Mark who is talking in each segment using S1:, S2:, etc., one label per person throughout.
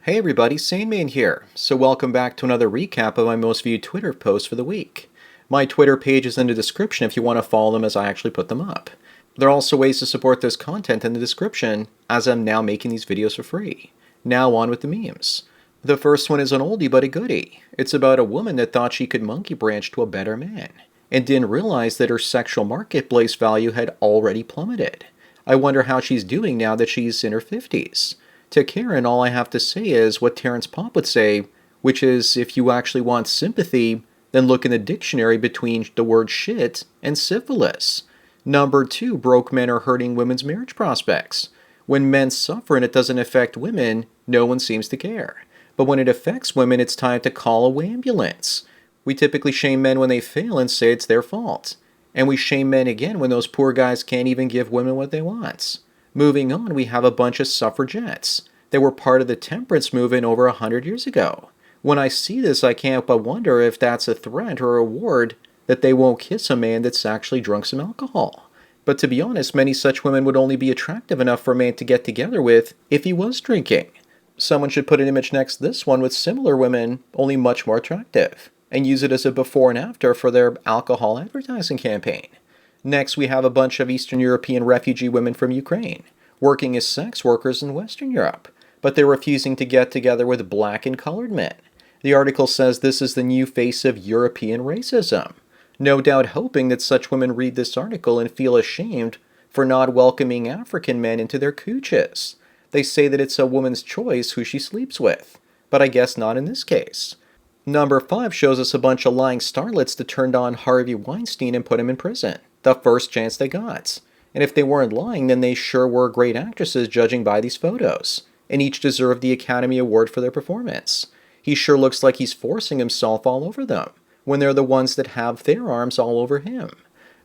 S1: Hey everybody, Sandman here. So welcome back to another recap of my most viewed Twitter posts for the week. My Twitter page is in the description if you want to follow them as I actually put them up. There are also ways to support this content in the description as I'm now making these videos for free. Now on with the memes. The first one is an oldie but a goodie. It's about a woman that thought she could monkey branch to a better man and didn't realize that her sexual marketplace value had already plummeted. I wonder how she's doing now that she's in her 50s. To Karen, all I have to say is what Terrence Popp would say, which is if you actually want sympathy, then look in the dictionary between the word shit and syphilis. Number 2, broke men are hurting women's marriage prospects. When men suffer and it doesn't affect women, no one seems to care. But when it affects women, it's time to call a ambulance. We typically shame men when they fail and say it's their fault. And we shame men again when those poor guys can't even give women what they want. Moving on, we have a bunch of suffragettes that were part of the temperance movement over 100 years ago. When I see this, I can't but wonder if that's a threat or a reward that they won't kiss a man that's actually drunk some alcohol. But to be honest, many such women would only be attractive enough for a man to get together with if he was drinking. Someone should put an image next to this one with similar women, only much more attractive, and use it as a before and after for their alcohol advertising campaign. Next, we have a bunch of Eastern European refugee women from Ukraine, working as sex workers in Western Europe, but they're refusing to get together with black and colored men. The article says this is the new face of European racism. No doubt hoping that such women read this article and feel ashamed for not welcoming African men into their cooches. They say that it's a woman's choice who she sleeps with, but I guess not in this case. Number 5 shows us a bunch of lying starlets that turned on Harvey Weinstein and put him in prison, the first chance they got. And if they weren't lying, then they sure were great actresses judging by these photos, and each deserved the Academy Award for their performance. He sure looks like he's forcing himself all over them, when they're the ones that have their arms all over him.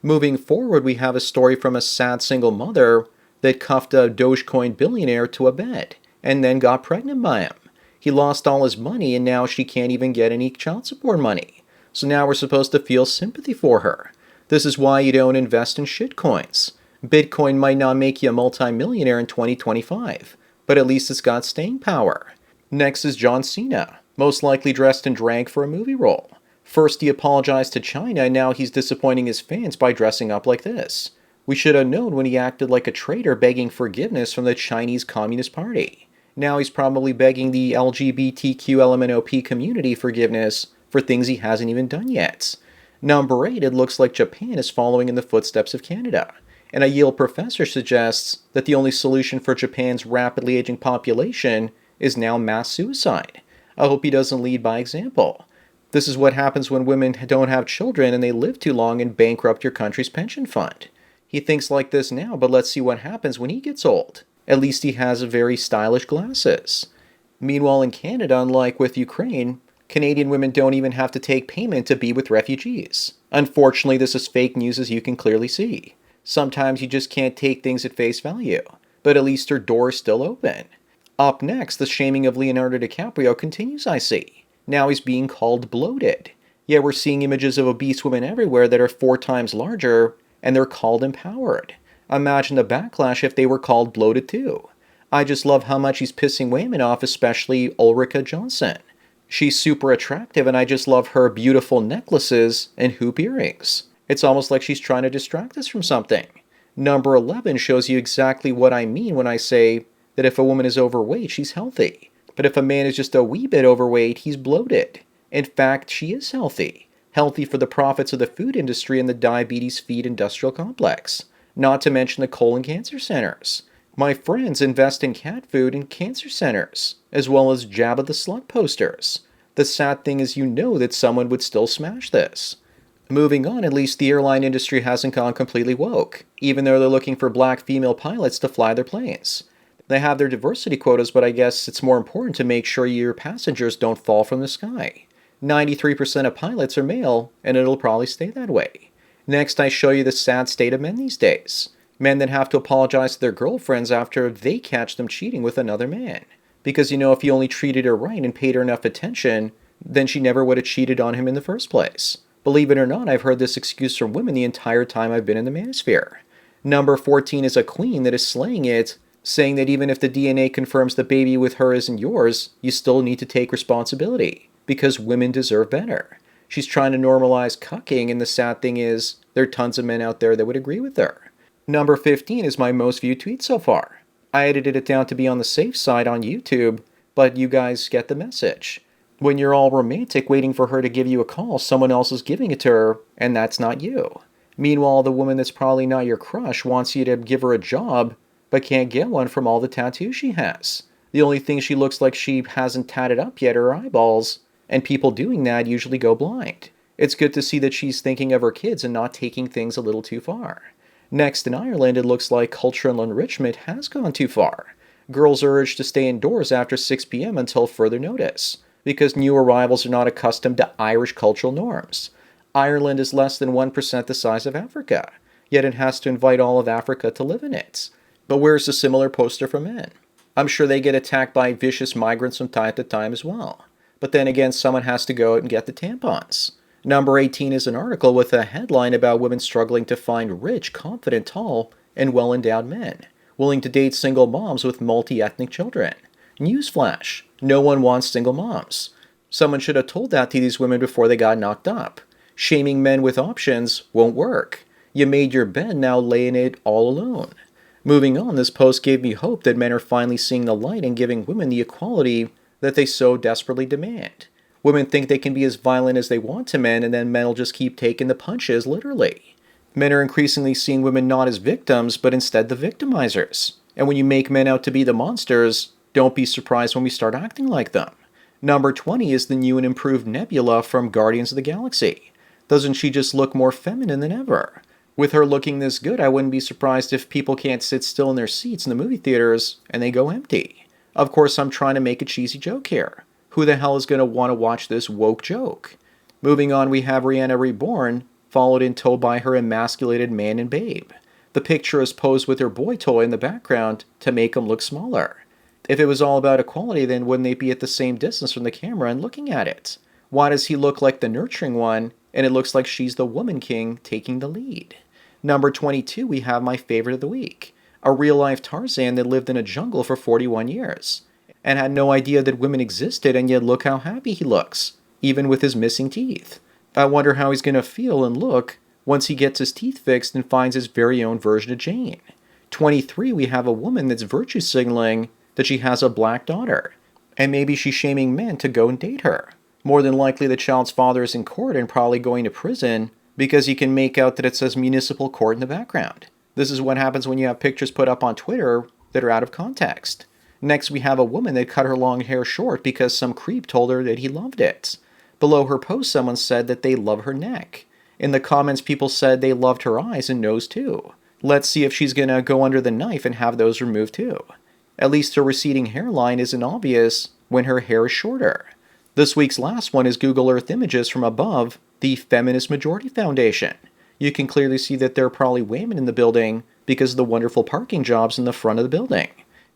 S1: Moving forward, we have a story from a sad single mother that cuffed a Dogecoin billionaire to a bed, and then got pregnant by him. He lost all his money and now she can't even get any child support money. So now we're supposed to feel sympathy for her. This is why you don't invest in shitcoins. Bitcoin might not make you a multimillionaire in 2025, but at least it's got staying power. Next is John Cena, most likely dressed in drag for a movie role. First he apologized to China and now he's disappointing his fans by dressing up like this. We should have known when he acted like a traitor begging forgiveness from the Chinese Communist Party. Now he's probably begging the LGBTQ community forgiveness for things he hasn't even done yet. Number 8, it looks like Japan is following in the footsteps of Canada. And a Yale professor suggests that the only solution for Japan's rapidly aging population is now mass suicide. I hope he doesn't lead by example. This is what happens when women don't have children and they live too long and bankrupt your country's pension fund. He thinks like this now, but let's see what happens when he gets old. At least he has very stylish glasses. Meanwhile, in Canada, unlike with Ukraine, Canadian women don't even have to take payment to be with refugees. Unfortunately, this is fake news as you can clearly see. Sometimes you just can't take things at face value, but at least her door is still open. Up next, the shaming of Leonardo DiCaprio continues, I see. Now he's being called bloated. Yet we're seeing images of obese women everywhere that are 4 times larger, and they're called empowered. Imagine the backlash if they were called bloated too. I just love how much he's pissing women off, especially Ulrika Jonsson. She's super attractive and I just love her beautiful necklaces and hoop earrings. It's almost like she's trying to distract us from something. Number 11 shows you exactly what I mean when I say that if a woman is overweight, she's healthy. But if a man is just a wee bit overweight, he's bloated. In fact, she is healthy. Healthy for the profits of the food industry and the diabetes feed industrial complex. Not to mention the colon cancer centers. My friends invest in cat food and cancer centers, as well as Jabba the Slug posters. The sad thing is you know that someone would still smash this. Moving on, at least the airline industry hasn't gone completely woke, even though they're looking for black female pilots to fly their planes. They have their diversity quotas, but I guess it's more important to make sure your passengers don't fall from the sky. 93% of pilots are male, and it'll probably stay that way. Next, I show you the sad state of men these days. Men that have to apologize to their girlfriends after they catch them cheating with another man. Because if you only treated her right and paid her enough attention, then she never would have cheated on him in the first place. Believe it or not, I've heard this excuse from women the entire time I've been in the manosphere. Number 14 is a queen that is slaying it saying that even if the DNA confirms the baby with her isn't yours, you still need to take responsibility, because women deserve better. She's trying to normalize cucking, and the sad thing is, there are tons of men out there that would agree with her. Number 15 is my most viewed tweet so far. I edited it down to be on the safe side on YouTube, but you guys get the message. When you're all romantic waiting for her to give you a call, someone else is giving it to her, and that's not you. Meanwhile, the woman that's probably not your crush wants you to give her a job, but can't get one from all the tattoos she has. The only thing she looks like she hasn't tatted up yet are her eyeballs, and people doing that usually go blind. It's good to see that she's thinking of her kids and not taking things a little too far. Next, in Ireland, it looks like cultural enrichment has gone too far. Girls are urged to stay indoors after 6 p.m. until further notice, because new arrivals are not accustomed to Irish cultural norms. Ireland is less than 1% the size of Africa, yet it has to invite all of Africa to live in it. But where's the similar poster for men? I'm sure they get attacked by vicious migrants from time to time as well. But then again, someone has to go out and get the tampons. Number 18 is an article with a headline about women struggling to find rich, confident, tall, and well-endowed men, willing to date single moms with multi-ethnic children. Newsflash, no one wants single moms. Someone should have told that to these women before they got knocked up. Shaming men with options won't work. You made your bed, now lay in it all alone. Moving on, this post gave me hope that men are finally seeing the light and giving women the equality that they so desperately demand. Women think they can be as violent as they want to men, and then men will just keep taking the punches, literally. Men are increasingly seeing women not as victims, but instead the victimizers. And when you make men out to be the monsters, don't be surprised when we start acting like them. Number 20 is the new and improved Nebula from Guardians of the Galaxy. Doesn't she just look more feminine than ever? With her looking this good, I wouldn't be surprised if people can't sit still in their seats in the movie theaters and they go empty. Of course, I'm trying to make a cheesy joke here. Who the hell is going to want to watch this woke joke? Moving on, we have Rihanna Reborn, followed in tow by her emasculated man and babe. The picture is posed with her boy toy in the background to make him look smaller. If it was all about equality, then wouldn't they be at the same distance from the camera and looking at it? Why does he look like the nurturing one, and it looks like she's the woman king taking the lead? Number 22, we have my favorite of the week. A real-life Tarzan that lived in a jungle for 41 years. And had no idea that women existed, and yet look how happy he looks, even with his missing teeth. I wonder how he's going to feel and look once he gets his teeth fixed and finds his very own version of Jane. 23, we have a woman that's virtue signaling that she has a black daughter, and maybe she's shaming men to go and date her. More than likely the child's father is in court and probably going to prison because he can make out that it says municipal court in the background. This is what happens when you have pictures put up on Twitter that are out of context. Next, we have a woman that cut her long hair short because some creep told her that he loved it. Below her post, someone said that they love her neck. In the comments, people said they loved her eyes and nose too. Let's see if she's gonna go under the knife and have those removed too. At least her receding hairline isn't obvious when her hair is shorter. This week's last one is Google Earth images from above the Feminist Majority Foundation. You can clearly see that there are probably women in the building because of the wonderful parking jobs in the front of the building.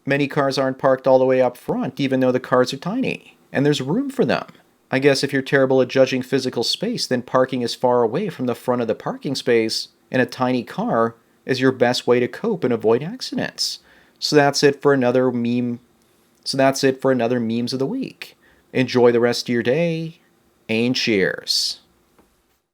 S1: Many cars aren't parked all the way up front, even though the cars are tiny, and there's room for them. I guess if you're terrible at judging physical space, then parking as far away from the front of the parking space in a tiny car is your best way to cope and avoid accidents. So that's it for another memes of the week. Enjoy the rest of your day, and cheers.